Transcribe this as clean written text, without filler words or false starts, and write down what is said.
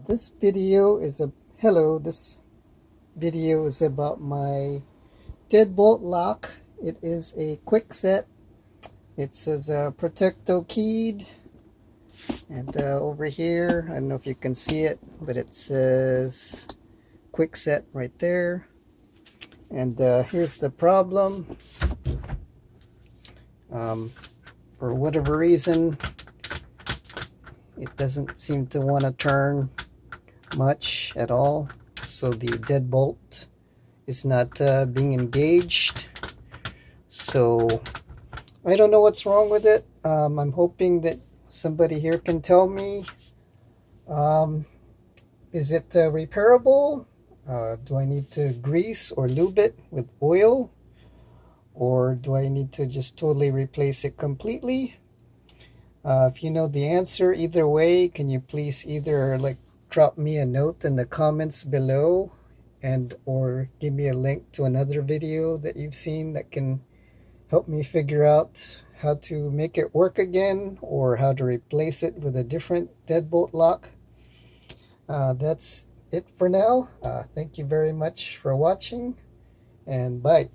This video is this video is about my Deadbolt lock. It is a Kwikset. It says Protecto-Keyed, and over here, I don't know if you can see it, but it says Kwikset right there. And here's the problem. For whatever reason, it doesn't seem to want to turn much at all, so the deadbolt is not being engaged. So I don't know what's wrong with it. I'm hoping that somebody here can tell me. Is it repairable? Do I need to grease or lube it with oil, or do I need to just totally replace it completely? If you know the answer, either way, can you please either drop me a note in the comments below, and or give me a link to another video that you've seen that can help me figure out how to make it work again, or how to replace it with a different deadbolt lock. That's it for now. Thank you very much for watching, and bye.